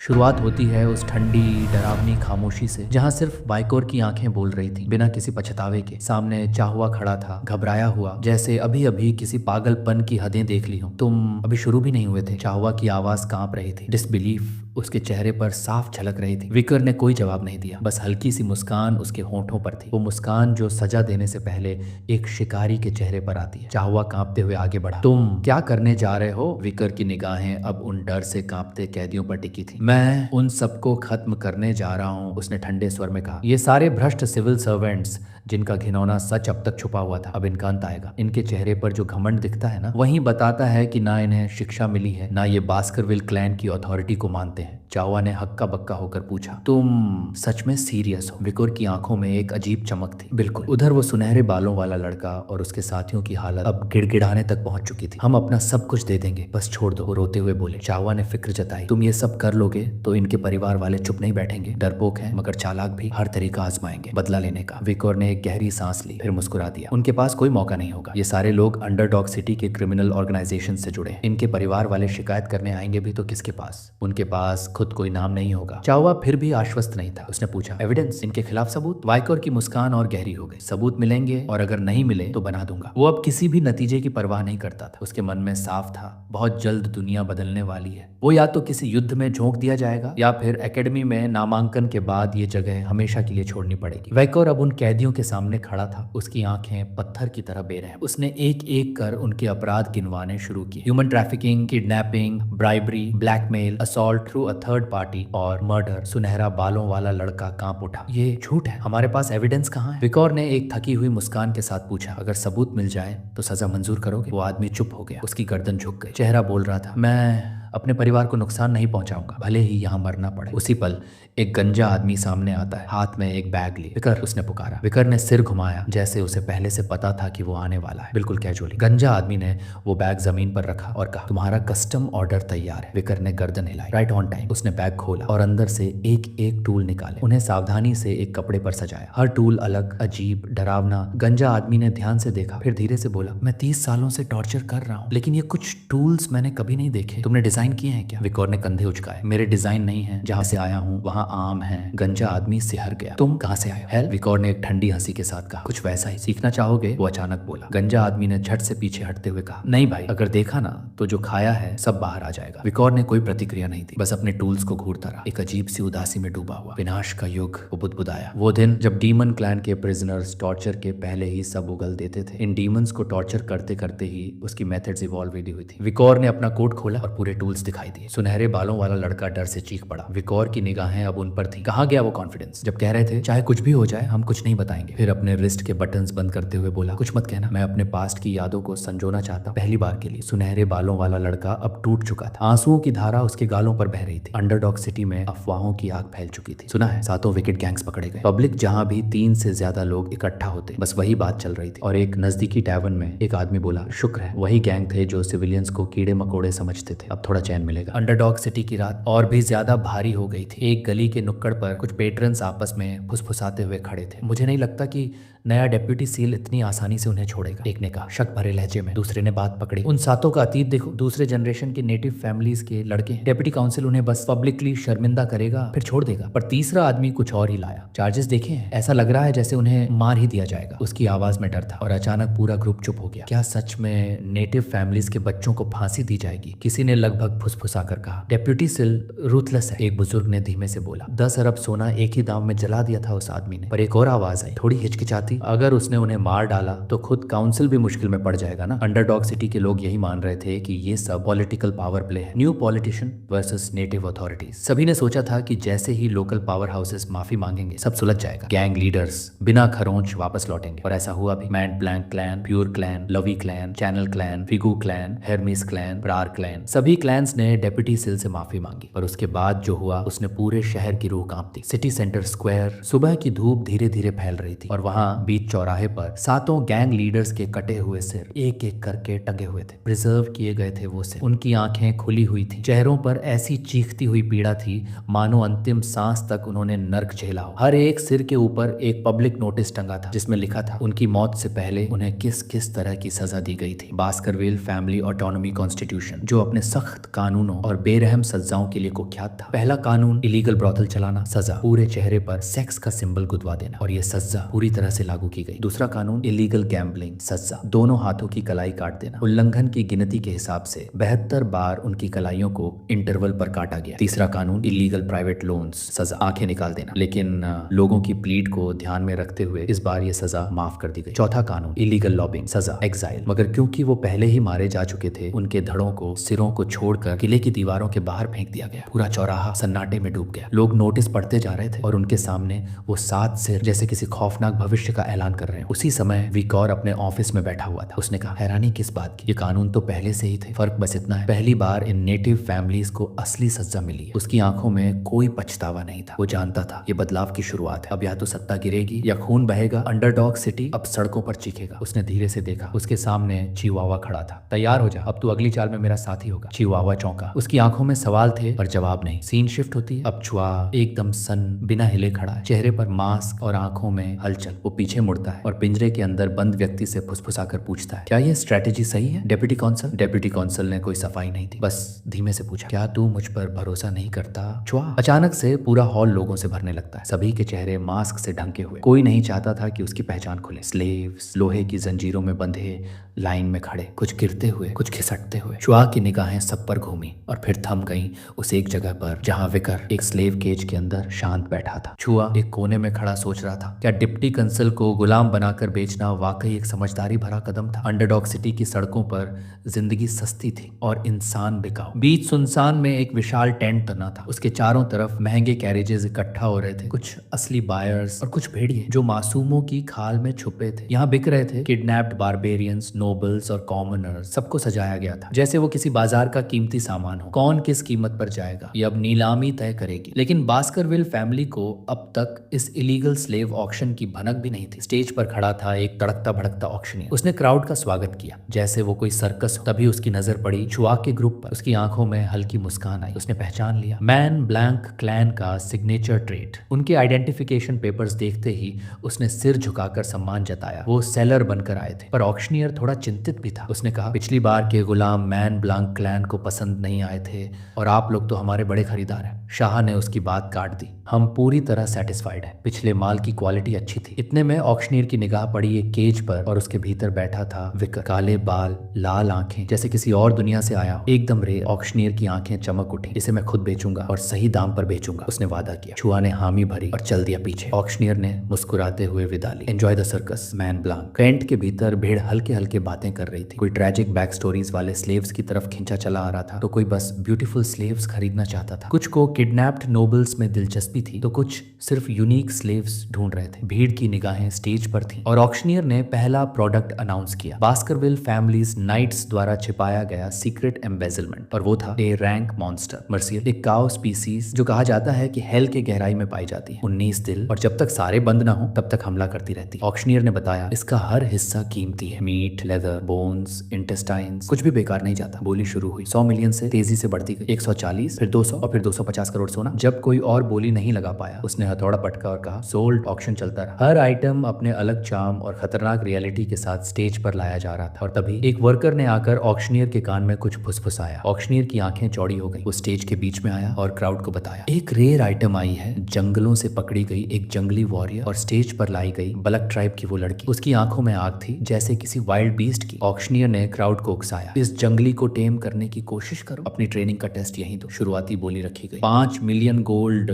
शुरुआत होती है उस ठंडी डरावनी खामोशी से जहां सिर्फ बाइकोर की आंखें बोल रही थी, बिना किसी पछतावे के। सामने चाहुआ खड़ा था, घबराया हुआ, जैसे अभी अभी किसी पागलपन की हदें देख ली हो। तुम अभी शुरू भी नहीं हुए थे। चाहुआ की आवाज कांप रही थी, डिसबिलीफ उसके चेहरे पर साफ झलक रही थी। विकर ने कोई जवाब नहीं दिया, बस हल्की सी मुस्कान उसके होठों पर थी, वो मुस्कान जो सजा देने से पहले एक शिकारी के चेहरे पर आती है। चाहुआ कांपते हुए आगे बढ़ा। तुम क्या करने जा रहे हो? विकर की निगाहें अब उन डर से कांपते कैदियों पर टिकी थी। मैं उन सबको खत्म करने जा रहा हूँ, उसने ठंडे स्वर में कहा। ये सारे भ्रष्ट सिविल सर्वेंट्स जिनका घिनौना सच अब तक छुपा हुआ था, अब इनका अंत आएगा। इनके चेहरे पर जो घमंड दिखता है ना, वही बताता है कि ना इन्हें शिक्षा मिली है, ना ये बास्करविल क्लैन की अथॉरिटी को मानते हैं। चाहुआ ने हक्का बक्का होकर पूछा, तुम सच में सीरियस हो? विकोर की आंखों में एक अजीब चमक थी। बिल्कुल। उधर वो सुनहरे बालों वाला लड़का और उसके साथियों की हालत अब गिड़गिड़ाने तक पहुंच चुकी थी। हम अपना सब कुछ दे देंगे, बस छोड़ दो, वो रोते हुए बोले। चाहुआ ने फिक्र जताई, तुम ये सब कर लोगे तो इनके परिवार वाले चुप नहीं बैठेंगे। डरपोक हैं मगर चालाक भी, हर तरीका आजमाएंगे बदला लेने का। विकोर ने एक गहरी सांस ली, फिर मुस्कुरा दिया। उनके पास कोई मौका नहीं होगा। ये सारे लोग अंडरडॉग सिटी के क्रिमिनल ऑर्गेनाइजेशन से जुड़े हैं। इनके परिवार वाले शिकायत करने आएंगे भी तो किसके पास? उनके पास खुद कोई नाम नहीं होगा। चाहुआ फिर भी आश्वस्त नहीं था। उसने पूछा, एविडेंस? इनके खिलाफ सबूत? वाइकोर की मुस्कान और गहरी हो गई। सबूत मिलेंगे और अगर नहीं मिले तो बना दूंगा। वो अब किसी भी नतीजे की परवाह नहीं करता था। उसके मन में साफ था, बहुत जल्द दुनिया बदलने वाली है। वो या तो किसी युद्ध में झोंक दिया जाएगा या फिर एकेडमी में नामांकन के बाद ये जगह हमेशा के लिए छोड़नी पड़ेगी। वाइकोर अब उन कैदियों के सामने खड़ा था, उसकी आंखें पत्थर की तरह बेरहम। उसने एक एक कर उनके अपराध गिनवाने शुरू किए। Human trafficking, kidnapping, bribery, blackmail, assault through a third party और मर्डर। सुनहरा बालों वाला लड़का कांप उठा। ये झूठ है, हमारे पास एविडेंस कहाँ है? विकोर ने एक थकी हुई मुस्कान के साथ पूछा, अगर सबूत मिल जाए तो सजा मंजूर करोगे? वो आदमी चुप हो गया, उसकी गर्दन झुक गई। चेहरा बोल रहा था, मैं अपने परिवार को नुकसान नहीं पहुंचाऊंगा, भले ही यहाँ मरना पड़े। उसी पल एक गंजा आदमी सामने आता है, हाथ में एक बैग लिए। विकर, उसने पुकारा। विकर ने सिर घुमाया, जैसे उसे पहले से पता था कि वो आने वाला है। बिल्कुल कैजुअली। गंजा आदमी ने वो बैग जमीन पर रखा और कहा, तुम्हारा कस्टम ऑर्डर तैयार है। विकर ने गर्दन हिलाई। Right on time. उसने बैग खोला और अंदर से एक एक टूल निकाले, उन्हें सावधानी से एक कपड़े पर सजाया। हर टूल अलग, अजीब, डरावना। गंजा आदमी ने ध्यान से देखा, फिर धीरे से बोला, मैं 30 सालों से टॉर्चर कर रहा हूँ, लेकिन ये कुछ टूल्स मैंने कभी नहीं देखे। तुमने डिजाइन किए हैं क्या? विकोर ने कंधे उचकाए। मेरे डिजाइन नहीं है, जहाँ से आया हूँ वहाँ आम है। गंजा आदमी सिहर गया। तुम कहाँ से आए हो? हेल? विकोर ने एक ठंडी हंसी के साथ कहा, कुछ वैसा ही। सीखना चाहोगे? वो अचानक बोला। गंजा आदमी ने झट से पीछे हटते हुए कहा, नहीं भाई, अगर देखा ना तो जो खाया है सब बाहर आ जाएगा। विकोर ने कोई प्रतिक्रिया नहीं दी, बस अपने टूल्स को घूरता रहा, एक अजीब सी उदासी में डूबा हुआ। विनाश का युग, वो बुदबुदाया। वो दिन जब डीमन क्लैन के प्रिजनर्स टॉर्चर के पहले ही सब उगल देते थे। इन डीमंस को टॉर्चर करते करते ही उसकी मेथड्स इवॉल्व हुई थी। विकोर ने अपना कोट खोला और पूरे टूल्स दिखाई दिए। सुनहरे बालों वाला लड़का डर से चीख पड़ा। विकोर की निगाहें अब उन पर थी। कहाँ गया वो कॉन्फिडेंस जब कह रहे थे, चाहे कुछ भी हो जाए हम कुछ नहीं बताएंगे? फिर अपने रिस्ट के बटन्स बंद करते हुए बोला, कुछ मत कहना, मैं अपने पास्ट की यादों को संजोना चाहता हूं। पहली बार के लिए। सुनहरे बालों वाला लड़का अब टूट चुका था, आंसुओं की धारा उसके गालों पर बह रही थी। अंडरडॉग सिटी में अफवाहों की आग फैल चुकी थी। सुना है, 7 विकेट गैंग्स पकड़े गए। पब्लिक जहाँ भी 3 से ज्यादा लोग इकट्ठा होते, बस वही बात चल रही थी। और एक नजदीकी टैवर्न में एक आदमी बोला, शुक्र है वही गैंग थे जो सिविलियंस को कीड़े मकोड़े समझते थे, अब थोड़ा चैन मिलेगा। अंडरडॉग सिटी की रात और भी ज्यादा भारी हो गई थी। एक गली के नुक्कड़ पर कुछ पेट्रन्स आपस में फुसफुसाते हुए खड़े थे। मुझे नहीं लगता कि नया डेप्यूटी सील इतनी आसानी से उन्हें छोड़ेगा, एक ने कहा शक भरे लहजे में। दूसरे ने बात पकड़ी, उन 7 का अतीत देखो, दूसरे जनरेशन के नेटिव फैमिलीज के लड़के हैं। डेप्यूटी काउंसिल उन्हें बस पब्लिकली शर्मिंदा करेगा फिर छोड़ देगा। पर तीसरा आदमी कुछ और ही लाया। चार्जेस देखे हैं? ऐसा लग रहा है जैसे उन्हें मार ही दिया जाएगा। उसकी आवाज में डर था। और अचानक पूरा ग्रुप चुप हो गया। क्या सच में नेटिव फैमिलीज के बच्चों को फांसी दी जाएगी? किसी ने लगभग फुसफुसा कर कहा, डेप्यूटी सिल रूथलेस है, एक बुजुर्ग ने धीमे से बोला। 10 अरब सोना एक ही दाम में जला दिया था उस आदमी ने। पर एक और आवाज आई, थोड़ी हिचकिचाती, अगर उसने उन्हें मार डाला तो खुद काउंसिल भी मुश्किल में पड़ जाएगा ना। अंडरडॉग सिटी के लोग यही मान रहे थे कि ये सब पॉलिटिकल पावर प्ले है, new politician versus native authorities. सभी ने सोचा था कि जैसे ही लोकल पावर हाउसेस माफी मांगेंगे सब सुलझ जाएगा, गैंग लीडर्स बिना खरोंच वापस लौटेंगे। और ऐसा हुआ भी। Mad Blank clan, Pure clan, Lovey clan, Channel clan, फिगू क्लैन, हेरमिस क्लैन, प्रार क्लैन, सभी क्लैंस ने डेप्यूटी सिल से माफी मांगी। पर उसके बाद जो हुआ उसने पूरे शहर की रूह कांप दी। सिटी सेंटर स्क्वायर, सुबह की धूप धीरे धीरे फैल रही थी और वहां बीच चौराहे पर 7 गैंग लीडर्स के कटे हुए सिर एक एक करके टंगे हुए थे। प्रिजर्व किए गए थे वो सिर। उनकी आंखें खुली हुई थी, चेहरों पर ऐसी चीखती हुई पीड़ा थी मानो अंतिम सांस तक उन्होंने नर्क झेला हो। हर एक सिर के ऊपर एक पब्लिक नोटिस टंगा था जिसमें लिखा था उनकी मौत से पहले उन्हें किस किस तरह की सजा दी गई थी। बास्करविल फैमिली ऑटोनॉमी कॉन्स्टिट्यूशन, जो अपने सख्त सख्त कानूनों और बेरहम सजाओं के लिए कुख्यात था। पहला कानून इलीगल ब्रॉथल चलाना, सजा पूरे चेहरे पर सेक्स का सिंबल गुदवा देना, और ये सजा पूरी तरह से लागू की गई। दूसरा कानून इलीगल गैम्बलिंग, सजा दोनों हाथों की कलाई काट देना, उल्लंघन की गिनती के हिसाब से 72 बार उनकी कलाइयों को इंटरवल पर काटा गया। तीसरा कानून इलीगल प्राइवेट लोन्स, सजा आंखें निकाल देना, लेकिन लोगों की प्लीड को ध्यान में रखते हुए इस बार ये सजा माफ कर दी गई। चौथा कानून इलीगल लॉबिंग, सजा एग्जाइल, मगर क्योंकि वो पहले ही मारे जा चुके थे उनके धड़ों को, सिरों को छोड़कर किले की दीवारों के बाहर फेंक दिया गया। पूरा चौराहा सन्नाटे में डूब गया। लोग नोटिस पढ़ते जा रहे थे और उनके सामने वो 7 सिर जैसे किसी खौफनाक भविष्य का ऐलान कर रहे हैं। उसी समय विकौर अपने ऑफिस में बैठा हुआ था। उसने कहा, हैरानी किस बात की, ये कानून तो पहले से ही थे, फर्क बस इतना है पहली बार इन नेटिव फैमिलीज को असली सजा मिली है। उसकी आंखों में कोई पछतावा नहीं था। वो जानता था ये बदलाव की शुरुआत है। अब या तो सत्ता गिरेगी या खून बहेगा। अंडरडॉग सिटी अब सड़कों पर चीखेगा। उसने धीरे से देखा, उसके सामने चिवावा खड़ा था। तैयार हो जा, अब तू अगली चाल में मेरा साथी होगा। चिवावा चौंका। उसकी आंखों में सवाल थे पर जवाब नहीं। सीन शिफ्ट होती है। अब चुआ एकदम सन बिना हिले खड़ा है, चेहरे पर मास्क और आंखों में हलचल। वो पीछे मुड़ता है और पिंजरे के अंदर बंद व्यक्ति से फुसफुसाकर पूछता है, क्या ये स्ट्रेटेजी सही है डेप्यूटी कौंसल? डेप्यूटी कौंसल ने कोई सफाई नहीं दी, बस धीमे से पूछा, क्या तू मुझ पर भरोसा नहीं करता? चुआ। अचानक से पूरा हॉल लोगों से भरने लगता है। सभी के चेहरे मास्क से ढंके हुए। कोई नहीं चाहता था कि उसकी पहचान खुले। स्लेव्स लोहे की जंजीरों में बंधे लाइन में खड़े, कुछ गिरते हुए, कुछ खिसकते हुए। चुआ की निगाहें सब पर घूमी और फिर थम गई उस एक जगह पर जहां विकर एक स्लेव केज के अंदर शांत बैठा था। चुआ एक कोने में खड़ा सोच रहा था, क्या डिप्टी कंसल को गुलाम बनाकर बेचना वाकई एक समझदारी भरा कदम था? अंडरडॉग सिटी की सड़कों पर जिंदगी सस्ती थी और इंसान बिकाऊ। बीच सुनसान में एक विशाल टेंट तना था। उसके चारों तरफ महंगे कैरेजेस इकट्ठा हो रहे थे, कुछ असली बायर्स और कुछ भेड़िए जो मासूमों की खाल में छुपे थे। यहाँ बिक रहे थे किडनैप्ड बारबेरियंस, नोबल्स और कॉमनर्स। सबको सजाया गया था जैसे वो किसी बाजार का कीमती सामान हो। कौन किस कीमत पर जाएगा ये अब नीलामी तय करेगी। लेकिन बास्करविल फैमिली को अब तक इस इलीगल स्लेव ऑक्शन की भनक भी नहीं थी। स्टेज पर खड़ा था एक तड़कता भड़कता ऑक्शनियर। उसने क्राउड का स्वागत किया जैसे वो कोई सर्कस हो। तभी उसकी नजर पड़ी चुआ के ग्रुप पर। उसकी आंखों में हल्की मुस्कान आई। उसने पहचान लिया मैन ब्लैंक क्लैन का सिग्नेचर ट्रेट। उनके आइडेंटिफिकेशन पेपर्स देखते ही उसने सिर झुकाकर सम्मान जताया। वो सेलर बनकर आए थे। पर ऑक्शनियर थोड़ा चिंतित भी था। उसने कहा, पिछली बार के गुलाम मैन ब्लैंक क्लैन को पसंद नहीं आए थे और आप लोग तो हमारे बड़े खरीदार हैं। शाह ने उसकी बात काट दी, हम पूरी तरह सेटिस्फाइड हैं। पिछले माल की क्वालिटी अच्छी थी। इतने में ऑक्शनियर की निगाह पड़ी एक केज पर और उसके भीतर बैठा था विकर। काले बाल, लाल आंखें, जैसे किसी और दुनिया से आया हो। एकदम रे। ऑक्शनियर की आंखें चमक उठी। इसे मैं खुद बेचूंगा और सही दाम पर बेचूंगा, उसने वादा किया। चुआ ने हामी भरी और चल दिया पीछे। ऑक्शनियर ने मुस्कुराते हुए विदा ली। Enjoy the circus Man Blank. Tent के भीतर भीड़ हल्के हल्के बातें कर रही थी। कोई ट्रेजिक बैक स्टोरीज वाले स्लेव्स की तरफ खींचा चला आ रहा था, तो कोई बस ब्यूटीफुल स्लेव्स खरीदना चाहता था। कुछ को किडनैप्ड नोबल्स में दिलचस्पी थी, तो कुछ सिर्फ यूनिक स्लेव्स ढूंढ रहे थे। भीड़ की निगाहें स्टेज पर थी और ऑक्शनियर ने पहला प्रोडक्ट अनाउंस किया, बास्करविल फैमिलीज नाइट्स द्वारा छिपाया गया सीक्रेट एम्बेजलमेंट। और वो था ए रैंक मॉन्स्टर मर्सियल, एक काउ स्पीसीज जो कहा जाता है कि हेल के गहराई में पाई जाती है। 19 दिल, और जब तक सारे बंद ना हो तब तक हमला करती रहती। ऑक्शनियर ने बताया, इसका हर हिस्सा कीमती है। मीट, लेदर, बोन्स, इंटेस्टाइन्स, कुछ भी बेकार नहीं जाता। बोली शुरू हुई। 100 मिलियन से तेजी से बढ़ती गई। 140, फिर 200 और फिर 250 करोड़ सोना। जब कोई और बोली नहीं लगा पाया, उसने हथौड़ा पटका और कहा, सोल्ड। ऑक्शन चलता रहा। हर आइटम अपने अलग चार्म और खतरनाक रियलिटी के साथ स्टेज पर लाया जा रहा था। और तभी एक वर्कर ने आकर ऑक्शनियर के कान में कुछ फुसफुसाया। ऑक्शनियर की आंखें चौड़ी हो गई। वो स्टेज के बीच में आया और क्राउड को बताया, एक रेयर आइटम आई है। जंगलों से पकड़ी गई एक जंगली वॉरियर और स्टेज पर लाई गई बलक ट्राइब की वो लड़की। उसकी आंखों में आग थी जैसे किसी वाइल्ड बीस्ट की। ऑक्शनियर ने क्राउड को उकसाया, इस जंगली को टेम करने की कोशिश करो। अपनी ट्रेनिंग का टेस्ट यहीं दो। शुरुआती बोली रखी गई, 5 मिलियन गोल्ड।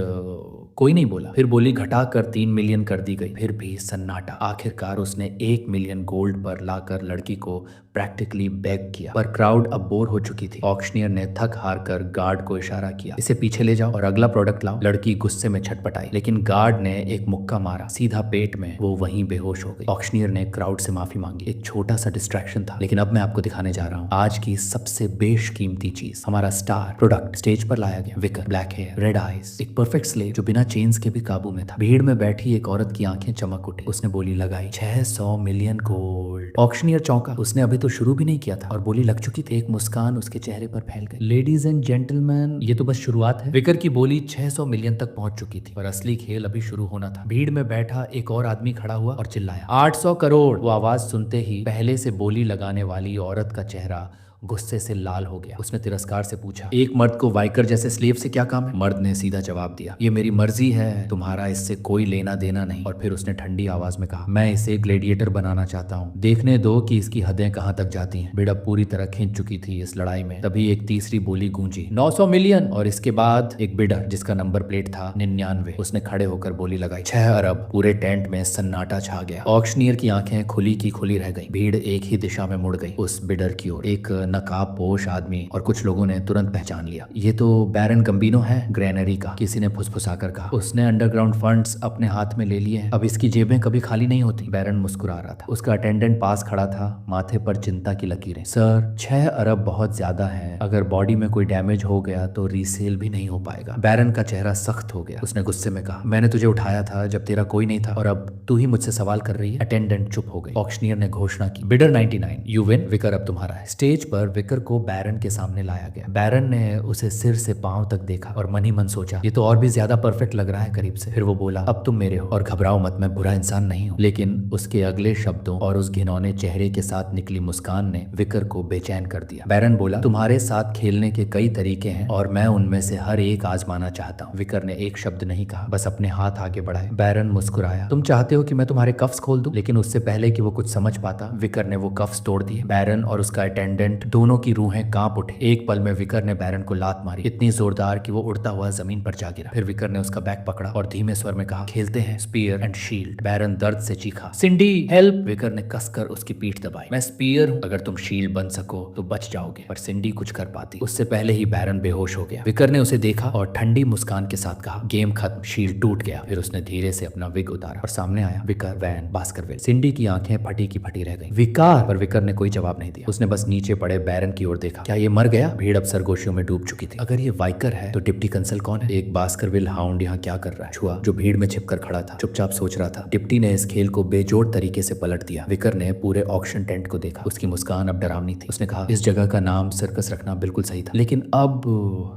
कोई नहीं बोला। फिर बोली घटाकर 3 मिलियन कर दी गई। फिर भी सन्नाटा। आखिरकार उसने 1 मिलियन गोल्ड पर लाकर लड़की को प्रैक्टिकली बेग किया। पर क्राउड अब बोर हो चुकी थी। ऑक्शनियर ने थक हार कर गार्ड को इशारा किया, इसे पीछे ले जाओ और अगला प्रोडक्ट लाओ। लड़की गुस्से में छटपटाई, लेकिन गार्ड ने एक मुक्का मारा सीधा पेट में। वो वहीं बेहोश हो गई। ऑक्शनियर ने क्राउड से माफी मांगी। एक छोटा सा डिस्ट्रैक्शन था, लेकिन अब मैं आपको दिखाने जा रहा हूँ आज की सबसे बेशकीमती चीज, हमारा स्टार प्रोडक्ट। स्टेज पर लाया गया विकर, ब्लैक हेयर, रेड आईज, एक परफेक्ट स्लेव जो बिना चेन्स के भी काबू में था। भीड़ में बैठी एक औरत की आंखें चमक उठी। उसने बोली लगाई, 600 मिलियन गोल्ड। ऑक्शनियर चौंका। उसने अभी तो शुरू भी नहीं किया था और बोली लग चुकी थी। एक मुस्कान उसके चेहरे पर फैल गई। लेडीज एंड जेंटलमैन, ये तो बस शुरुआत है। विकर की बोली 600 मिलियन तक पहुंच चुकी थी, पर असली खेल अभी शुरू होना था। भीड़ में बैठा एक और आदमी खड़ा हुआ और चिल्लाया, 800 करोड़। वो आवाज सुनते ही पहले से बोली लगाने वाली औरत का चेहरा गुस्से से लाल हो गया। उसने तिरस्कार से पूछा, एक मर्द को वाइकर जैसे स्लेव से क्या काम है? मर्द ने सीधा जवाब दिया, ये मेरी मर्जी है, तुम्हारा इससे कोई लेना देना नहीं। और फिर उसने ठंडी आवाज में कहा, मैं इसे ग्लेडिएटर बनाना चाहता हूँ, देखने दो कि इसकी हदें कहाँ तक जाती हैं। बिडप पूरी तरह खींच चुकी थी इस लड़ाई में। तभी एक तीसरी बोली गूंजी, 900 मिलियन। और इसके बाद एक बिडर जिसका नंबर प्लेट था 99, उसने खड़े होकर बोली लगाई, 6 अरब। पूरे टेंट में सन्नाटा छा गया। ऑक्शनियर की आंखें खुली की खुली रह गई। भीड़ एक ही दिशा में मुड़ गई, उस बिडर की ओर। एक नकाब पोश आदमी, और कुछ लोगों ने तुरंत पहचान लिया, ये तो बैरन गंबिनो है, ग्रेनरी का। किसी ने फुसफुसाकर कहा, उसने अंडरग्राउंड फंड्स अपने हाथ में ले लिए हैं, अब इसकी जेबें कभी खाली नहीं होती। बैरन मुस्कुरा रहा था। उसका अटेंडेंट पास खड़ा था, माथे पर चिंता की लकीरें। सर, 6 अरब बहुत ज्यादा है, अगर बॉडी में कोई डैमेज हो गया तो रीसेल भी नहीं हो पाएगा। बैरन का चेहरा सख्त हो गया। उसने गुस्से में कहा, मैंने तुझे उठाया था जब तेरा कोई नहीं था, और अब तू ही मुझसे सवाल कर रही है। अटेंडेंट चुप हो गई। ऑक्शनियर ने घोषणा की, बिडर 99, यू विन। विकर अब तुम्हारा है। स्टेज पर विकर को बैरन के सामने लाया गया। बैरन ने उसे सिर से पांव तक देखा और मन ही मन सोचा, ये तो और भी ज्यादा परफेक्ट लग रहा है करीब से। फिर वो बोला, अब तुम मेरे हो, और घबराओ मत, मैं बुरा इंसान नहीं हूँ। लेकिन उसके अगले शब्दों और उस घिनौने चेहरे के साथ निकली मुस्कान ने विकर को बेचैन कर दिया। बैरन बोला, तुम्हारे साथ खेलने के कई तरीके हैं और मैं उनमें से हर एक आजमाना चाहता हूँ। विकर ने एक शब्द नहीं कहा, बस अपने हाथ आगे बढ़ाए। बैरन मुस्कुराया, तुम चाहते हो कि मैं तुम्हारे कफ्स खोल दूं? लेकिन उससे पहले कि वो कुछ समझ पाता, विकर ने वो कफ्स तोड़ दिए। बैरन और उसका अटेंडेंट दोनों की रूहें कांप उठे। एक पल में विकर ने बैरन को लात मारी, इतनी जोरदार कि वो उड़ता हुआ जमीन पर जा गिरा। फिर विकर ने उसका बैग पकड़ा और धीमे स्वर में कहा, खेलते हैं, स्पीयर एंड शील्ड। बैरन दर्द से चीखा, सिंडी हेल्प। विकर ने कसकर उसकी पीठ दबाई, मैं स्पीयर हूँ, अगर तुम शील्ड बन सको तो बच जाओगे। पर सिंडी कुछ कर पाती, उससे पहले ही बैरन बेहोश हो गया। विकर ने उसे देखा और ठंडी मुस्कान के साथ कहा, गेम खत्म, शील्ड टूट गया। फिर उसने धीरे से अपना विग उतारा और सामने आया विकर, वैन, बास्करविल। सिंडी की आंखें फटी की फटी रह गई। विकार, पर विकर ने कोई जवाब नहीं दिया। उसने बस नीचे पड़े बैरन की ओर देखा। क्या ये मर गया? भीड़ अब सरगोशियों में डूब चुकी थी। अगर ये वाइकर है तो डिप्टी कंसल कौन है? एक बास्करविल हाउंड यहाँ क्या कर रहा है? छुआ, जो भीड़ में छिपकर खड़ा था, चुपचाप सोच रहा था। डिप्टी ने इस खेल को बेजोड़ तरीके से पलट दिया। विकर ने पूरे ऑक्शन टेंट को देखा। उसकी मुस्कान अब डरावनी थी। उसने कहा, इस जगह का नाम सर्कस रखना बिल्कुल सही था, लेकिन अब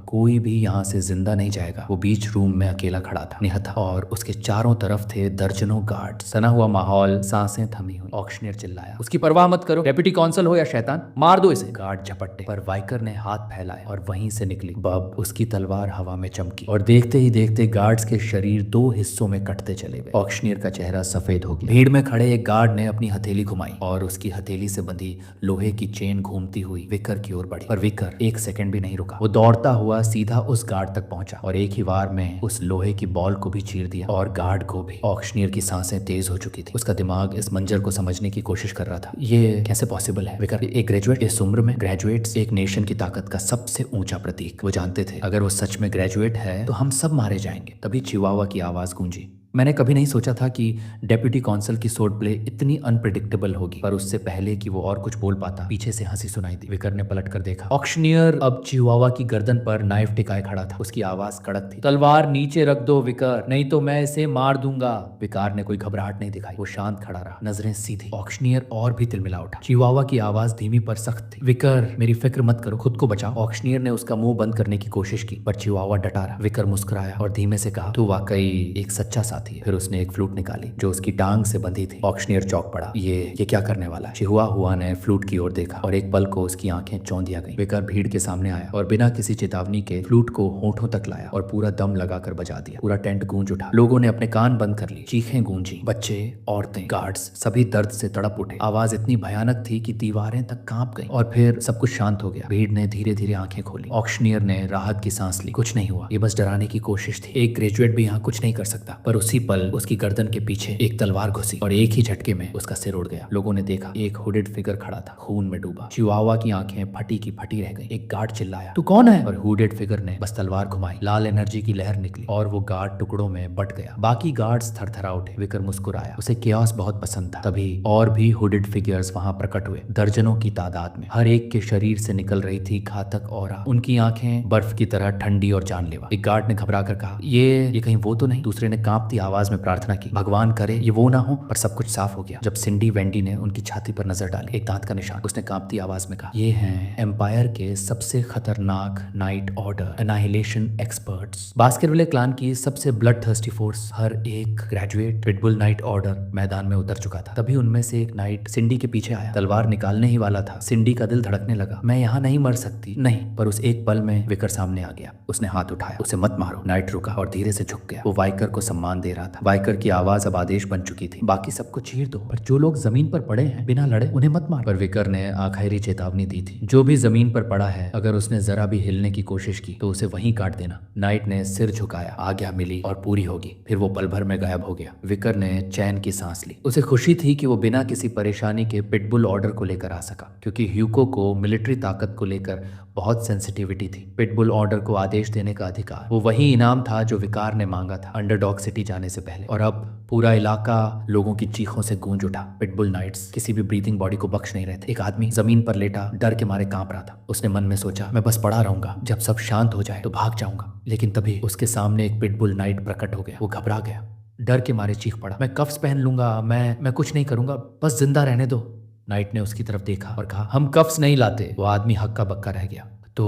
कोई भी यहाँ से जिंदा नहीं जाएगा। वो बीच रूम में अकेला खड़ा था, निहत्था, और उसके चारों तरफ थे दर्जनों गार्ड। सना हुआ माहौल, सांसें थमी हुई। ऑक्शनियर चिल्लाया, उसकी परवाह मत करो, डेप्यूटी कौंसल हो या शैतान, मार दो इसे। गार्ड झपट्टे, पर वाइकर ने हाथ फैलाए और वहीं से निकली बब। उसकी तलवार हवा में चमकी और देखते ही देखते गार्ड्स के शरीर 2 हिस्सों में कटते चले गए। ऑक्शनियर का चेहरा सफेद हो गया। भीड़ में खड़े एक गार्ड ने अपनी हथेली घुमाई और उसकी हथेली से बंधी लोहे की चेन घूमती हुई विकर की ओर बढ़ी। पर विकर एक सेकंड भी नहीं रुका। वो दौड़ता हुआ सीधा उस गार्ड तक पहुंचा और एक ही वार में उस लोहे की बॉल को भी चीर दिया और गार्ड को भी। ऑक्शनियर की सांसें तेज हो चुकी थी। उसका दिमाग इस मंजर को समझने की कोशिश कर रहा था। ये कैसे पॉसिबल है? विकर, एक ग्रेजुएट, इस उम्र में ग्रेजुएट्स एक नेशन की ताकत का सबसे ऊंचा प्रतीक। वो जानते थे अगर वो सच में ग्रेजुएट है तो हम सब मारे जाएंगे। तभी चिवावा की आवाज गूंजी, मैंने कभी नहीं सोचा था कि डेप्यूटी कौंसल की सोर्ड प्ले इतनी अनप्रिडिक्टेबल होगी। पर उससे पहले कि वो और कुछ बोल पाता, पीछे से हंसी सुनाई दी। विकर ने पलट कर देखा। ऑक्शनियर अब चिवावा की गर्दन पर नाइफ टिकाए खड़ा था। उसकी आवाज कड़क थी, तलवार नीचे रख दो विकर, नहीं तो मैं इसे मार दूंगा। विकार ने कोई घबराहट नहीं दिखाई। वो शांत खड़ा रहा, नजरें सीधी। ऑक्शनियर और भी तिलमिला उठा। चिवावा की आवाज धीमी पर सख्त थी, विकर मेरी फिक्र मत करो, खुद को बचाओ। ऑक्शनियर ने उसका मुंह बंद करने की कोशिश की, पर चिवावा डटा रहा। विकर मुस्कुराया और धीमे से कहा, तू वाकई एक सच्चा साथी है। फिर उसने एक फ्लूट निकाली जो उसकी टांग से बंधी थी। ऑक्शनियर चौंक पड़ा, ये क्या करने वाला है? चिहुआ ने फ्लूट की ओर देखा और एक पल को उसकी आंखें चौंधिया गईं। विकर भीड़ के सामने आया और बिना किसी चेतावनी के फ्लूट को होठों तक लाया और पूरा दम लगाकर बजा दिया। पूरा टेंट गूंज उठा। लोगों ने अपने कान बंद कर लिए। चीखें गूंजी, बच्चे, औरतें, गार्ड्स सभी दर्द से तड़प उठे। आवाज इतनी भयानक थी कि दीवारें तक कांप गईं और फिर सब कुछ शांत हो गया। भीड़ ने धीरे धीरे आंखें खोली। ऑक्शनियर ने राहत की सांस ली। कुछ नहीं हुआ, ये बस डराने की कोशिश थी। एक ग्रेजुएट भी यहाँ कुछ नहीं कर सकता। पर उसी पल उसकी गर्दन के पीछे एक तलवार घुसी और एक ही झटके में उसका सिर उड़ गया। लोगों ने देखा, एक हुडेड फिगर खड़ा था, खून में डूबा। चिवावा की आंखें फटी की फटी रह गई। एक गार्ड चिल्लाया, तू कौन है? और हुडेड फिगर ने बस तलवार घुमाई। लाल एनर्जी की लहर निकली और वो गार्ड टुकड़ों में बट गया। बाकी गार्ड्स थरथरा उठे। विकर मुस्कुराया, उसे केओस बहुत पसंद था। तभी और भी हुडेड फिगर्स वहां प्रकट हुए, दर्जनों की तादाद में। हर एक के शरीर से निकल रही थी घातक ऑरा। उनकी आंखें बर्फ की तरह ठंडी और जानलेवा। एक गार्ड ने घबरा कर कहा, ये कहीं वो तो नहीं? दूसरे ने कांपती आवाज में प्रार्थना की, भगवान करे ये वो ना हो। पर सब कुछ साफ हो गया जब सिंडी वेंडी ने उनकी छाती पर नजर डाली, एक दांत का निशान। उसने कांपती आवाज में कहा, ये हैं एम्पायर के सबसे खतरनाक knight order annihilation experts, basketball clan की सबसे ब्लड थर्स्टी फोर्स। हर एक ग्रेजुएट पिटबुल नाइट ऑर्डर मैदान में उतर चुका था। तभी उनमें से एक नाइट सिंडी के पीछे आया, तलवार निकालने ही वाला था। सिंडी का दिल धड़कने लगा। मैं यहाँ नहीं मर सकती, नहीं। पर उस एक पल में विकर सामने आ गया। उसने हाथ उठाया, उसे मत मारो। नाइट रुका और धीरे से झुक गया। वो वाइकर को सम्मान दे रहा था। वाइकर की आवाज अब आदेश बन चुकी थी, बाकी सबको चीर दो, पर जो लोग जमीन पर पड़े हैं बिना लड़े उन्हें मत मारो। पर विकर ने आखिरी चेतावनी दी थी, जो भी जमीन पर पड़ा है अगर उसने जरा भी हिलने की कोशिश की तो उसे वहीं काट देना। नाइट ने सिर झुकाया, आज्ञा मिली और पूरी होगी। फिर वो पल भर में गायब हो गया। विकर ने चैन की सांस ली। उसे खुशी थी कि वो बिना किसी परेशानी के पिटबुल ऑर्डर को लेकर आ सका, क्योंकि ह्यूको को मिलिट्री ताकत को लेकर बहुत सेंसिटिविटी थी। पिटबुल ऑर्डर को आदेश देने का अधिकार, वो वही इनाम था जो विकार ने मांगा था अंडरडॉग सिटी जाने से पहले। और अब पूरा इलाका लोगों की चीखों से गूंज उठा। पिटबुल नाइट्स किसी भी ब्रीथिंग बॉडी को बख्श नहीं रहे थे। एक आदमी जमीन पर लेटा डर के मारे कांप रहा था। उसने मन में सोचा, मैं बस पड़ा रहूंगा, जब सब शांत हो जाए तो भाग जाऊंगा। लेकिन तभी उसके सामने एक पिटबुल नाइट प्रकट हो गया। वो घबरा गया, डर के मारे चीख पड़ा, मैं कफ्स पहन लूंगा, मैं कुछ नहीं करूंगा, बस जिंदा रहने दो। नाइट ने उसकी तरफ देखा और कहा, हम कफ्स नहीं लाते। वो आदमी हक्का बक्का रह गया। तो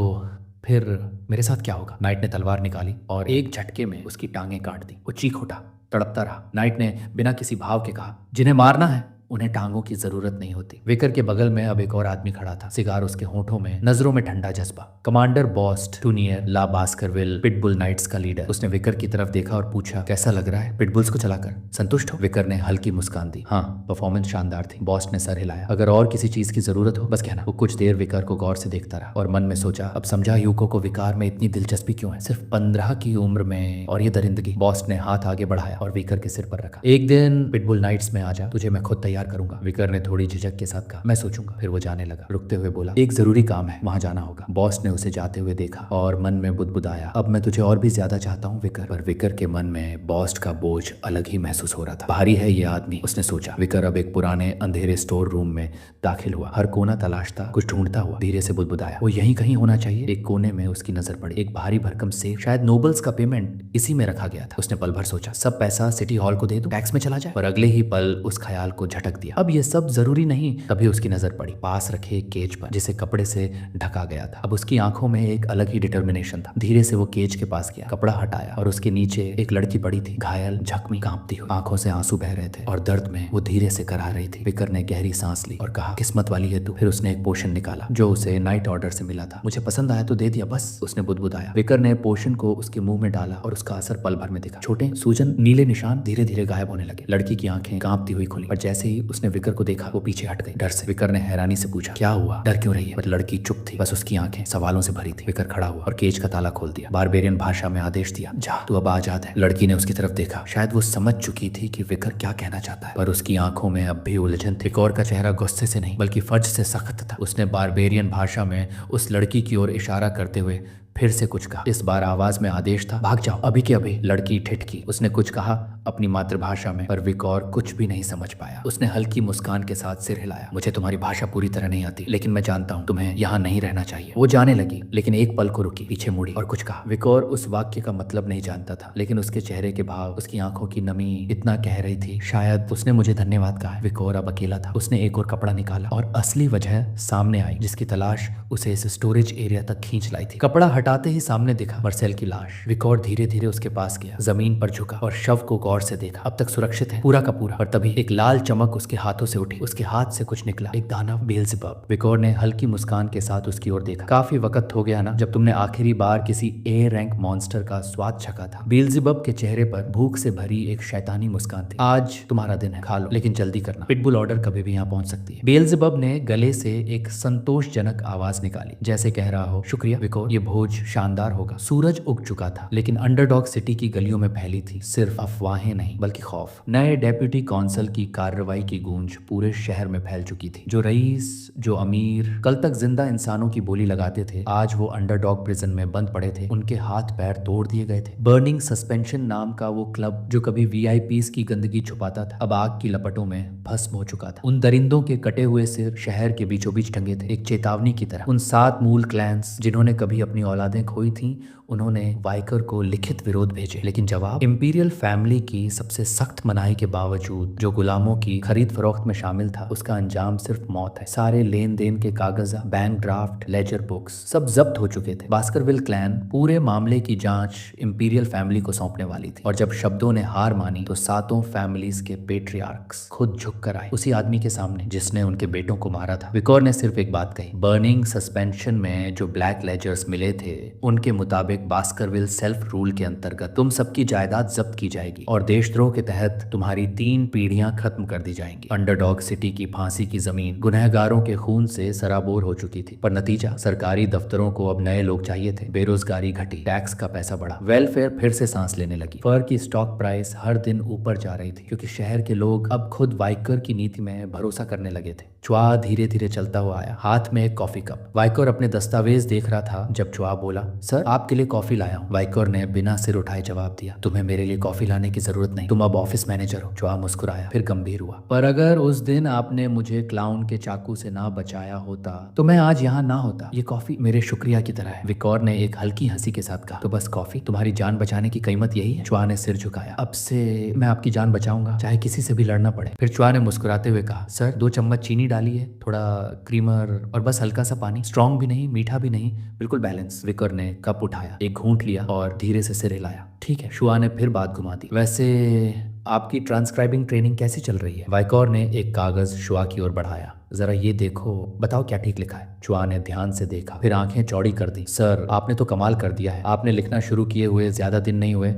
फिर मेरे साथ क्या होगा? नाइट ने तलवार निकाली और एक झटके में उसकी टांगें काट दी। वो चीख उठा, तड़पता रहा। नाइट ने बिना किसी भाव के कहा, जिन्हें मारना है उन्हें टांगों की जरूरत नहीं होती। विकर के बगल में अब एक और आदमी खड़ा था, सिगार उसके होठों में, नजरों में ठंडा जज्बा। कमांडर बॉस्ट टूनियर ला बास्करविल, पिटबुल नाइट्स का लीडर। उसने विकर की तरफ देखा और पूछा, कैसा लग रहा है पिटबुल्स को चलाकर? संतुष्ट हो? विकर ने हल्की मुस्कान दी। हाँ, परफॉर्मेंस शानदार थी। बॉस्ट ने सर हिलाया। अगर और किसी चीज की जरूरत हो बस कहना। वो कुछ देर विकर को गौर से देखता रहा और मन में सोचा, अब समझा ह्यूको को विकार में इतनी दिलचस्पी क्यों है। सिर्फ 15 की उम्र में और ये दरिंदगी। बॉस्ट ने हाथ आगे बढ़ाया और विकर के सिर पर रखा। एक दिन पिटबुल नाइट्स में आ जा, तुझे मैं खुद तैयार करूंगा। विकर ने थोड़ी झिझक के साथ कहा, मैं सोचूंगा। फिर वो जाने लगा। रुकते हुए बोला, एक जरूरी काम है, वहां जाना होगा। बॉस ने उसे जाते हुए देखा और मन में बुदबुदाया, अब मैं तुझे और भी ज्यादा चाहता हूँ विकर। पर विकर के मन में बॉस का बोझ अलग ही महसूस हो रहा था। भारी है ये आदमी, उसने सोचा। विकर अब एक पुराने अंधेरे स्टोर रूम में दाखिल हुआ। हर कोना तलाशता, कुछ ढूंढता हुआ धीरे से बुदबुदाया, वो यहीं कहीं होना चाहिए। एक कोने में उसकी नजर पड़ी, एक भारी भरकम सेफ, शायद नोबल्स का पेमेंट इसी में रखा गया था। उसने पल भर सोचा, सब पैसा सिटी हॉल को दे दूं, टैक्स में चला जाए। पर अगले ही पल उस ख्याल को झटक दिया, अब ये सब जरूरी नहीं। तभी उसकी नजर पड़ी पास रखे एक केज पर, जिसे कपड़े से ढका गया था। अब उसकी आंखों में एक अलग ही डिटर्मिनेशन था। धीरे से वो केज के पास गया, कपड़ा हटाया और उसके नीचे एक लड़की पड़ी थी, घायल, जख्मी, कांपती हुई। आंखों से आंसू बह रहे थे और दर्द में वो धीरे से करा रही थी। विकर ने गहरी सांस ली और कहा, किस्मत वाली है तू। फिर उसने एक पोशन निकाला जो उसे नाइट ऑर्डर से मिला था। मुझे पसंद आया तो दे दिया बस, उसने बुदबुदाया। विकर ने पोशन को उसके मुंह में डाला और उसका असर पल भर में दिखा। छोटे सूजन नीले निशान धीरे धीरे गायब होने लगे। लड़की की आंखें कांपती हुई खुली, पर जैसे ही उसने विकर को देखा वो पीछे हट गई डर से। विकर ने हैरानी से पूछा, क्या हुआ, डर क्यों रही है? पर लड़की चुप थी, बस उसकी आंखें सवालों से भरी थी। विकर खड़ा हुआ और केज का ताला खोल दिया। बारबेरियन भाषा में आदेश दिया, जा, तू अब आजाद है। लड़की ने उसकी तरफ देखा। शायद वो समझ चुकी थी कि विकर क्या कहना चाहता है, पर उसकी आंखों में अब भी उलझन थी। विकर का चेहरा गुस्से से नहीं बल्कि फर्ज से सख्त था। उसने बारबेरियन भाषा में उस लड़की की ओर इशारा करते हुए फिर से कुछ कहा। इस बार आवाज में आदेश था, भाग जाओ अभी के अभी। लड़की ठिठकी। उसने कुछ कहा अपनी मातृभाषा में, पर विकौर कुछ भी नहीं समझ पाया। उसने हल्की मुस्कान के साथ सिर हिलाया। मुझे तुम्हारी भाषा पूरी तरह नहीं आती, लेकिन मैं जानता हूँ तुम्हें यहाँ नहीं रहना चाहिए। वो जाने लगी, लेकिन एक पल को रुकी, पीछे मुड़ी और कुछ कहा। विकौर उस वाक्य का मतलब नहीं जानता था, लेकिन उसके चेहरे के भाव, उसकी आंखों की नमी इतना कह रही थी, शायद उसने मुझे धन्यवाद कहा है। विकौर अब अकेला था। उसने एक और कपड़ा निकाला और असली वजह सामने आई, जिसकी तलाश उसे इस स्टोरेज एरिया तक खींच लाई थी। कपड़ा हटाते ही सामने दिखा मर्सेल की लाश। विकौर धीरे धीरे उसके पास गया, जमीन पर झुका और शव को गौर से देखा। अब तक सुरक्षित है पूरा का पूरा। पर तभी एक लाल चमक उसके हाथों से उठी। उसके हाथ से कुछ निकला, एक दाना बेल्ज़ेबब। विकौर ने हल्की मुस्कान के साथ उसकी ओर देखा। काफी वक्त हो गया ना जब तुमने आखिरी बार किसी ए रैंक मॉन्स्टर का स्वाद चखा था। बेल्ज़ेबब के चेहरे पर भूख से भरी एक शैतानी मुस्कान थी। आज तुम्हारा दिन है, खा लो, लेकिन जल्दी करना, पिटबुल ऑर्डर कभी भी यहाँ पहुंच सकती है। बेल्ज़ेबब ने गले से एक संतोषजनक आवाज निकाली, जैसे कह रहा हो, शुक्रिया विकौर, ये भोज शानदार होगा। सूरज उग चुका था, लेकिन अंडरडॉग सिटी की गलियों में फैली थी सिर्फ अफवाहें नहीं बल्कि खौफ। नए डेप्यूटी काउंसिल की कार्रवाई की गूंज पूरे शहर में फैल चुकी थी। जो रईस, जो अमीर कल तक जिंदा इंसानों की बोली लगाते थे, आज वो अंडरडॉग प्रिजन में बंद पड़े थे। उनके हाथ पैर तोड़ दिए गए थे। बर्निंग सस्पेंशन नाम का वो क्लब जो कभी वीआईपीज की गंदगी छुपाता था, अब आग की लपटों में भस्म हो चुका था। उन दरिंदों के कटे हुए सिर शहर के बीचों बीच टंगे थे, एक चेतावनी की तरह। उन 7 मूल क्लैंस जिन्होंने कभी अपनी औलादें खोई थी, उन्होंने वाइकर को लिखित विरोध भेजे, लेकिन जवाब इंपीरियल फैमिली की सबसे सख्त मनाही के बावजूद जो गुलामों की खरीद फरोख्त में शामिल था उसका अंजाम सिर्फ मौत है। सारे लेन देन के कागज, बैंक ड्राफ्ट, लेजर बुक्स सब जब्त हो चुके थे। बास्करविल क्लैन पूरे मामले की जांच इंपीरियल फैमिली को सौंपने वाली थी और जब शब्दों ने हार मानी तो सातों फैमिलीज के पेट्रियार्क्स खुद झुक कर आए उसी आदमी के सामने जिसने उनके बेटों को मारा था। विकोर ने सिर्फ एक बात कही, बर्निंग सस्पेंशन में जो ब्लैक लेजर्स मिले थे उनके मुताबिक बास्करविल सेल्फ रूल के अंतर्गत तुम सबकी जायदाद जब्त की जाएगी और देशद्रोह के तहत तुम्हारी 3 पीढ़ियां खत्म कर दी जाएंगी। अंडरडॉग सिटी की फांसी की जमीन गुनहगारों के खून से सराबोर हो चुकी थी, पर नतीजा सरकारी दफ्तरों को अब नए लोग चाहिए थे, बेरोजगारी घटी, टैक्स का पैसा बढ़ा, वेलफेयर फिर से सांस लेने लगी। फर की स्टॉक प्राइस हर दिन ऊपर जा रही थी क्योंकि शहर के लोग अब खुद वाइकर की नीति में भरोसा करने लगे थे। च्वा धीरे धीरे चलता हुआ आया, हाथ में एक कॉफी कप। वाइकर अपने दस्तावेज देख रहा था जब च्वा बोला, सर आपके लिए कॉफी लाया हूँ। वाइकर ने बिना सिर उठाए जवाब दिया, तुम्हें मेरे लिए कॉफी लाने की जरूरत नहीं, तुम अब ऑफिस मैनेजर हो। च्वा मुस्कुराया, फिर गंभीर हुआ, पर अगर उस दिन आपने मुझे क्लाउन के चाकू से ना बचाया होता तो मैं आज यहाँ ना होता। ये कॉफी मेरे शुक्रिया की तरह है। विकोर ने एक हल्की हंसी के साथ कहा, तो बस कॉफी, तुम्हारी जान बचाने की कीमत यही है? च्वा ने सिर झुकाया, अब से मैं आपकी जान बचाऊंगा चाहे किसी से भी लड़ना पड़े। फिर च्वा ने मुस्कुराते हुए कहा, सर 2 चम्मच चीनी डालिए, थोड़ा क्रीमर और बस हल्का सा पानी, स्ट्रॉन्ग भी नहीं मीठा भी नहीं, बिल्कुल बैलेंस। विकोर ने कप उठाया, एक घूंट लिया और धीरे से सिर हिलाया। ठीक है। च्वा ने फिर बात घुमा दी, वैसे आपकी ट्रांसक्राइबिंग ट्रेनिंग कैसी चल रही है? वाइकोर ने एक कागज च्वा की ओर बढ़ाया, जरा ये देखो, बताओ क्या ठीक लिखा है। च्वा ने ध्यान से देखा, फिर आंखें चौड़ी कर दी। सर आपने तो कमाल कर दिया है, आपने लिखना शुरू किए हुए ज्यादा दिन नहीं हुए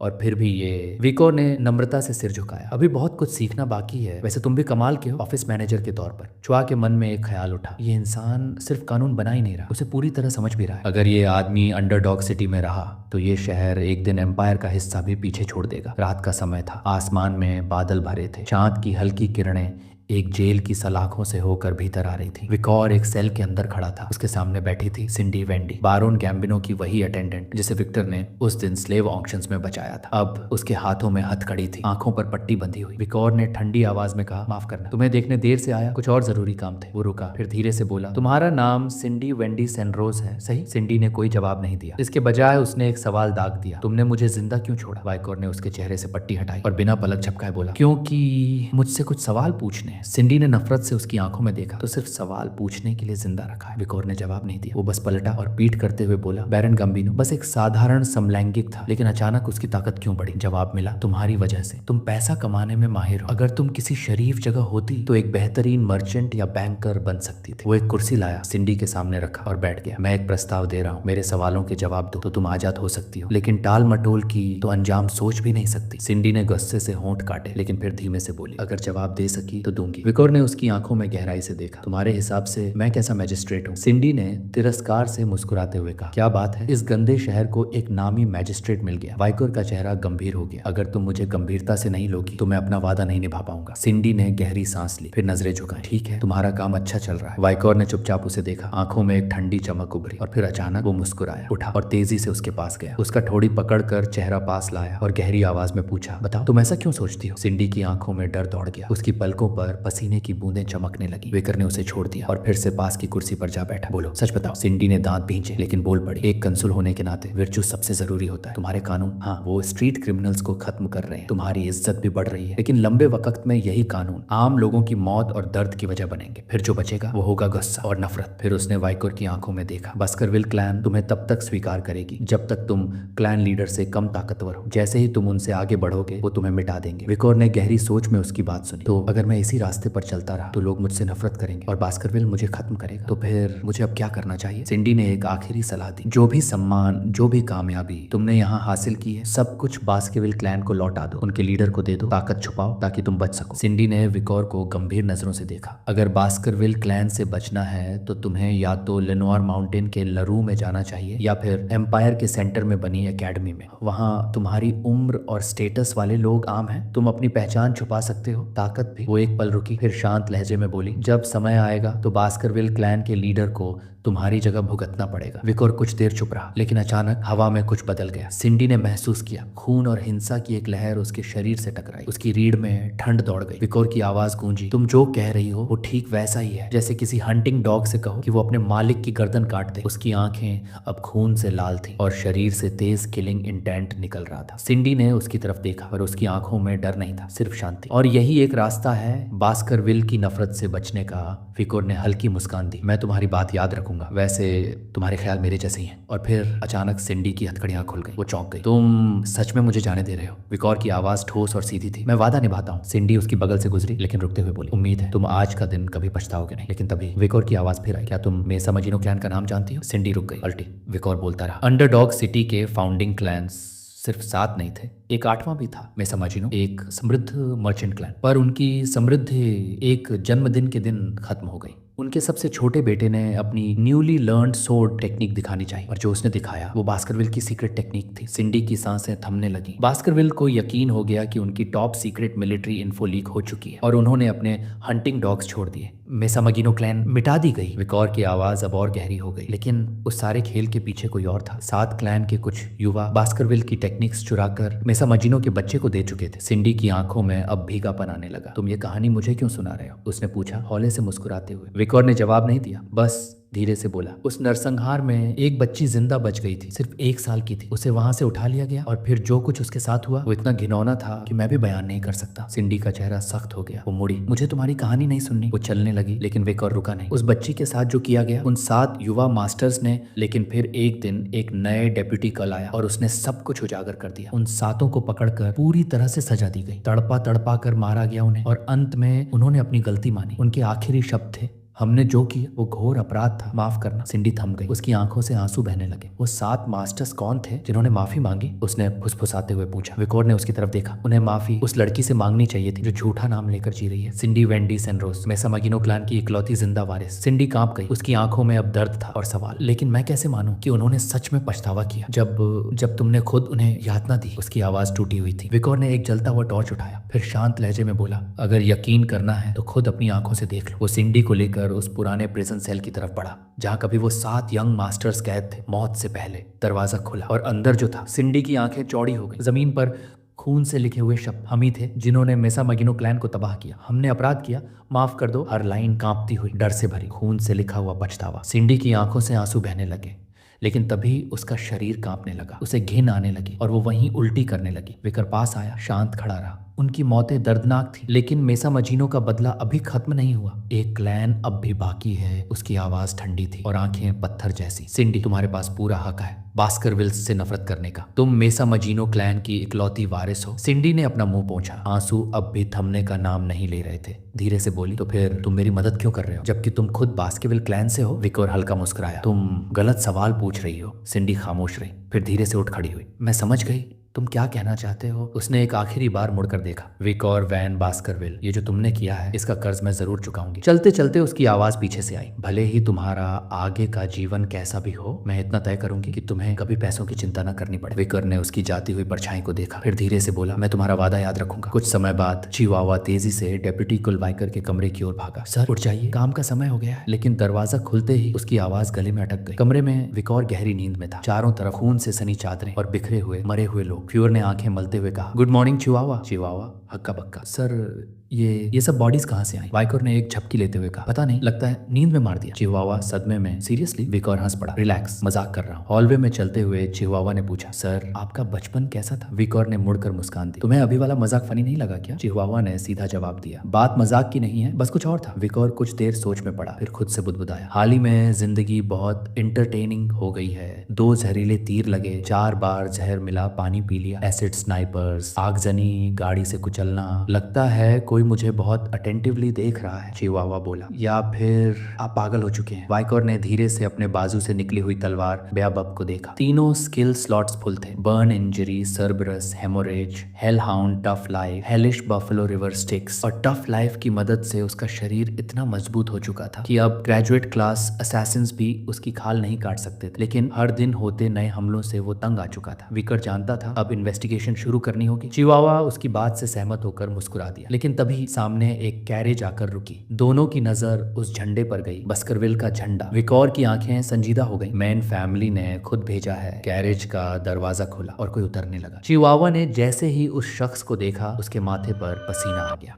और फिर भी ये। विकोर ने नम्रता से सिर झुकाया, अभी बहुत कुछ सीखना बाकी है, वैसे तुम भी कमाल के हो ऑफिस मैनेजर के तौर पर। च्वा के मन में एक ख्याल उठा, ये इंसान सिर्फ कानून बना ही नहीं रहा, उसे पूरी तरह समझ भी रहा है। अगर ये आदमी अंडरडॉग सिटी में रहा तो ये शहर एक दिन एम्पायर का हिस्सा भी पीछे छोड़ देगा। रात का समय था, आसमान में बादल भरे थे, चांद की हल्की किरणें एक जेल की सलाखों से होकर भीतर आ रही थी। विकोर एक सेल के अंदर खड़ा था, उसके सामने बैठी थी सिंडी वेंडी, बारोन गैम्बिनो की वही अटेंडेंट जिसे विक्टर ने उस दिन स्लेव ऑक्शंस में बचाया था। अब उसके हाथों में हथकड़ी थी, आंखों पर पट्टी बंधी हुई। विकोर ने ठंडी आवाज में कहा, माफ करना, तुम्हें देखने देर से आया, कुछ और जरूरी काम थे। वो रुका, फिर धीरे से बोला, तुम्हारा नाम सिंडी वेंडी सेनरोज है, सही? सिंडी ने कोई जवाब नहीं दिया, इसके बजाय उसने एक सवाल दाग दिया, तुमने मुझे जिंदा क्यों छोड़ा? वाइकोर ने उसके चेहरे से पट्टी हटाई और बिना पलक झपकाए बोला, क्योंकि मुझसे कुछ सवाल पूछने हैं। सिंडी ने नफरत से उसकी आंखों में देखा, तो सिर्फ सवाल पूछने के लिए जिंदा रखा है। विकोर ने जवाब नहीं दिया, वो बस पलटा और पीठ करते हुए बोला, बैरन गंबिनो बस एक साधारण समलैंगिक था, लेकिन अचानक उसकी ताकत क्यों बढ़ी? जवाब मिला, तुम्हारी वजह से। तुम पैसा कमाने में माहिर हो, अगर तुम किसी शरीफ जगह होती तो एक बेहतरीन मर्चेंट या बैंकर बन सकती थी। वो एक कुर्सी लाया, सिंडी के सामने रखा और बैठ गया। मैं एक प्रस्ताव दे रहा हूँ, मेरे सवालों के जवाब दो तो तुम आजाद हो सकती हो, लेकिन टाल मटोल की तो अंजाम सोच भी नहीं सकती। सिंडी ने गुस्से से होंठ काटे, लेकिन फिर धीमे से बोली, अगर जवाब दे सकी तो दूंगी। विकोर ने उसकी आंखों में गहराई से देखा, तुम्हारे हिसाब से मैं कैसा मैजिस्ट्रेट हूँ? सिंडी ने तिरस्कार से मुस्कुराते हुए कहा, क्या बात है, इस गंदे शहर को एक नामी मैजिस्ट्रेट मिल गया। वाइकोर का चेहरा गंभीर हो गया, अगर तुम मुझे गंभीरता से नहीं लोगी तो मैं अपना वादा नहीं निभा पाऊंगा। सिंडी ने गहरी सांस ली, फिर नजरें झुकाई, ठीक है, तुम्हारा काम अच्छा चल रहा है। वाइकोर ने चुपचाप उसे देखा, आंखों में एक ठंडी चमक उभरी और फिर अचानक वो मुस्कुराया, उठा और तेजी से उसके पास गया, उसका ठोड़ी पकड़कर चेहरा पास लाया और गहरी आवाज में पूछा, बताओ तुम ऐसा क्यों सोचती हो? सिंडी की आंखों में डर दौड़ गया, उसकी पलकों पर पसीने की बूंदें चमकने लगी। विकर ने उसे छोड़ दिया और फिर से पास की कुर्सी पर जा बैठा। बोलो सच बताओ। सिंडी ने दांत भींचे लेकिन बोल पड़ी, एक कंसुल होने के नाते विर्चू सबसे जरूरी होता है। तुम्हारे कानून, हाँ, वो स्ट्रीट क्रिमिनल्स को खत्म कर रहे हैं, तुम्हारी इज्जत भी बढ़ रही है, लेकिन लंबे वक्त में यही कानून आम लोगों की मौत और दर्द की वजह बनेंगे। फिर जो बचेगा वो होगा गुस्सा और नफरत। फिर उसने वाइकोर की आंखों में देखा, बास्करविल क्लैन तुम्हें तब तक स्वीकार करेगी जब तक तुम क्लैन लीडर से कम ताकतवर हो। जैसे ही तुम उनसे आगे बढ़ोगे वो तुम्हें मिटा देंगे। विकोर ने गहरी सोच में उसकी बात सुनी, तो अगर मैं इसी रास्ते पर चलता रहा तो लोग मुझसे नफरत करेंगे और बास्करविल मुझे खत्म करेगा, तो फिर मुझे अब क्या करना चाहिए? सिंडी ने एक आखिरी सलाह दी, जो भी सम्मान, जो भी कामयाबी तुमने यहाँ हासिल की है, सब कुछ बास्करविल क्लैन को लौटा दो, उनके लीडर को दे दो, ताकत छुपाओ ताकि तुम बच सको। सिंडी ने विकोर को गंभीर नजरों से देखा, अगर बास्करविल क्लैन से बचना है तो तुम्हें या तो लेनोर माउंटेन के लरू में जाना चाहिए या फिर एम्पायर के सेंटर में बनी एकेडमी में। वहाँ तुम्हारी उम्र और स्टेटस वाले लोग आम हैं, तुम अपनी पहचान छुपा सकते हो, ताकत भी। वो एक पल रुकी, फिर शांत लहजे में बोली, जब समय आएगा तो बास्करविल क्लैन के लीडर को तुम्हारी जगह भुगतना पड़ेगा। विकोर कुछ देर चुप रहा, लेकिन अचानक हवा में कुछ बदल गया। सिंडी ने महसूस किया खून और हिंसा की एक लहर उसके शरीर से टकराई। उसकी रीढ़ में ठंड दौड़ गई। विकोर की आवाज गूंजी, तुम जो कह रही हो वो ठीक वैसा ही है जैसे किसी हंटिंग डॉग से कहो कि वो अपने मालिक की गर्दन काट दे। उसकी आंखें अब खून से लाल थी और शरीर से तेज किलिंग इंटेंट निकल रहा था। सिंडी ने उसकी तरफ देखा, पर उसकी आंखों में डर नहीं था, सिर्फ शांति। और यही एक रास्ता है बास्करविल की नफरत से बचने का। विकोर ने हल्की मुस्कान दी, मैं तुम्हारी बात याद रखूंगा, वैसे तुम्हारे ख्याल मेरे जैसे ही हैं। और फिर अचानक सिंडी की हथकड़ियां खुल गई। वो चौंक गई। तुम सच में मुझे जाने दे रहे हो? विकोर की आवाज ठोस और सीधी थी। मैं वादा निभाता हूँ। सिंडी उसकी बगल से गुजरी, लेकिन रुकते हुए बोली, उम्मीद है तुम आज का दिन कभी पछताओगे नहीं। लेकिन तभी विकोर की आवाज फिर आई, क्या तुम मेसा मजीनो क्लैन का नाम जानती हो? सिंडी रुक गई, पलटी। विकोर बोलता रहा, अंडरडॉग सिटी के फाउंडिंग क्लैंस सिर्फ 7 नहीं थे, एक 8वां भी था, मैं समझिनो, एक समृद्ध मर्चेंट क्लैन। पर उनकी समृद्धि एक जन्मदिन के दिन खत्म हो गई। उनके सबसे छोटे बेटे ने अपनी न्यूली लर्न्ड सोर्ड टेक्निक दिखानी चाहिए, और जो उसने दिखाया वो बास्करविल की सीक्रेट टेक्निक थी। सिंडी की सांसें थमने लगी। बास्करविल को यकीन हो गया कि उनकी top secret military info leak हो चुकी है और उन्होंने अपने हंटिंग डॉग्स छोड़ दिए। मेसा मगीनो क्लैन मिटा दी गई। विकोर की आवाज अब और गहरी हो गई, लेकिन उस सारे खेल के पीछे कोई और था। 7 क्लैन के कुछ युवा बास्करविल की टेक्निक्स चुराकर मेसा मजीनो के बच्चे को दे चुके थे। सिंडी की आंखों में अब भीगापन आने लगा। तुम ये कहानी मुझे क्यों सुना रहे हो? उसने पूछा, हौले से मुस्कुराते हुए। विकोर ने जवाब नहीं दिया, बस धीरे से बोला, उस नरसंहार में एक बच्ची जिंदा बच गई थी, सिर्फ 1 साल की थी। उसे वहां से उठा लिया गया और फिर जो कुछ उसके साथ हुआ वो इतना घिनौना था कि मैं भी बयान नहीं कर सकता। सिंडी का चेहरा सख्त हो गया। वो मुड़ी, मुझे तुम्हारी कहानी नहीं सुननी। वो चलने लगी, लेकिन विकोर रुका नहीं। उस बच्ची के साथ जो किया गया उन 7 युवा मास्टर्स ने, लेकिन फिर एक दिन एक नए डेप्यूटी कल आया और उसने सब कुछ उजागर कर दिया। उन 7 को पकड़कर पूरी तरह से सजा दी गई, तड़पा तड़पा कर मारा गया उन्हें, और अंत में उन्होंने अपनी गलती मानी। उनके आखिरी शब्द थे, हमने जो किया वो घोर अपराध था, माफ करना। सिंडी थम गई, उसकी आंखों से आंसू बहने लगे। वो 7 मास्टर्स कौन थे जिन्होंने माफी मांगी? उसने फुसफुसाते हुए पूछा। विकोर ने उसकी तरफ देखा। उन्हें माफी उस लड़की से मांगनी चाहिए थी जो झूठा नाम लेकर जी रही है, सिंडी वेंडी सेनरोस, मेसा मगीनो क्लैन की इकलौती जिंदा वारिस। सिंडी कांप गई, उसकी आंखों में अब दर्द था और सवाल, लेकिन मैं कैसे मानूं कि उन्होंने सच में पछतावा किया जब तुमने खुद उन्हें यातना दी? उसकी आवाज टूटी हुई थी। विकोर ने एक जलता हुआ टॉर्च उठाया, फिर शांत लहजे में बोला, अगर यकीन करना है तो खुद अपनी आंखों से देख लो। वो सिंडी को लेकर उस पुराने प्रिजन सेल की तरफ बढ़ा जहां कभी वो 7 यंग मास्टर्स कैद थे। मौत से पहले दरवाजा खुला और अंदर जो था, सिंडी की आंखें चौड़ी हो गई। जमीन पर खून से लिखे हुए शब्द, हम ही थे जिन्होंने मेसा मगीनो क्लैन को तबाह किया, हमने अपराध किया, माफ कर दो। हर लाइन कांपती हुई, डर से भरी, खून से लिखा हुआ पछतावा। सिंडी की आंखों से आंसू बहने लगे, लेकिन तभी उसका शरीर कांपने लगा, उसे घिन आने लगी और वो वहीं उल्टी करने लगी। विकर पास आया, शांत खड़ा रहा। उनकी मौतें दर्दनाक थी, लेकिन मेसा मजीनो का बदला अभी खत्म नहीं हुआ। एक क्लैन अब भी बाकी है। उसकी आवाज ठंडी थी और आंखें पत्थर जैसी। सिंडी, तुम्हारे पास पूरा हक है बास्करविल्स से नफरत करने का। तुम मेसा मजीनो क्लैन की इकलौती वारिस हो। सिंडी ने अपना मुंह पोंछा, आंसू अब भी थमने का नाम नहीं ले रहे थे। धीरे से बोली, तो फिर तुम मेरी मदद क्यों कर रहे हो जबकि तुम खुद बास्करविल क्लैन से हो? विकोर हल्का मुस्कुराया, तुम गलत सवाल पूछ रही हो। सिंडी खामोश रही, फिर धीरे से उठ खड़ी हुई। मैं समझ गई तुम क्या कहना चाहते हो। उसने एक आखिरी बार मुड़कर देखा। विकोर वैन बास्करविल, ये जो तुमने किया है इसका कर्ज मैं जरूर चुकाऊंगी। चलते चलते उसकी आवाज पीछे से आई, भले ही तुम्हारा आगे का जीवन कैसा भी हो, मैं इतना तय करूंगी कि तुम्हें कभी पैसों की चिंता न करनी पड़े। विकोर ने उसकी जाती हुई परछाई को देखा, फिर धीरे से बोला, मैं तुम्हारा वादा याद रखूंगा। कुछ समय बाद चिवावा तेजी से डेप्यूटी कुलवाइकर के कमरे की ओर भागा। सर उठ जाइए, काम का समय हो गया है। लेकिन दरवाजा खुलते ही उसकी आवाज गले में अटक गई। कमरे में विकोर गहरी नींद में था। चारों तरफ खून से सनी चादरें और बिखरे हुए मरे हुए लोग। फ्यूर ने आंखें मलते हुए कहा, गुड मॉर्निंग चिवावा। चिवावा हक्का बक्का, सर ये सब बॉडीज कहाँ से आई? वाइकोर ने एक झपकी लेते हुए कहा, पता नहीं, लगता है नींद में मार दिया। चिवावा सदमे में, सीरियसली? विकोर हंस पड़ा, रिलैक्स, मजाक कर रहा हूँ। हॉलवे में चलते हुए चिवावा ने पूछा, सर आपका बचपन कैसा था? विकोर ने मुड़कर मुस्कान दी, तुम्हें अभी वाला मजाक फनी नहीं लगा क्या? चिवावा ने सीधा जवाब दिया, बात मजाक की नहीं है, बस कुछ और था। विकोर कुछ देर सोच में पड़ा, फिर खुद से बुदबुदाया, हाल ही में जिंदगी बहुत इंटरटेनिंग हो गई है। 2 जहरीले तीर लगे, 4 बार जहर मिला पानी पी लिया, एसिड स्नाइपर्स, आगजनी, गाड़ी से कुचलना, लगता है कोई मुझे बहुत अटेंटिवली देख रहा है। चिवावा बोला, या फिर आप पागल हो चुके हैं। वाइकोर ने धीरे से अपने बाजू से निकली हुई तलवार बेअबब को देखा। तीनों स्किल स्लॉट्स फुल थे, burn injury, Cerberus, haemorrhage, hell hound, tough life, hellish buffalo river Styx. और टफ लाइफ की मदद से उसका शरीर इतना मजबूत हो चुका था कि अब ग्रेजुएट क्लास असैसिन्स भी उसकी खाल नहीं काट सकते थे। लेकिन हर दिन होते नए हमलों से वो तंग आ चुका था। विकर जानता था अब इन्वेस्टिगेशन शुरू करनी होगी। चिवावा उसकी बात से सहमत होकर मुस्कुरा दिया, लेकिन तभी तभी सामने एक कैरेज आकर रुकी। दोनों की नजर उस झंडे पर गई, बस्करविल का झंडा। विकोर की आंखें संजीदा हो गई। मैन फैमिली ने खुद भेजा है। कैरेज का दरवाजा खुला और कोई उतरने लगा। चिवावा ने जैसे ही उस शख्स को देखा, उसके माथे पर पसीना आ गया।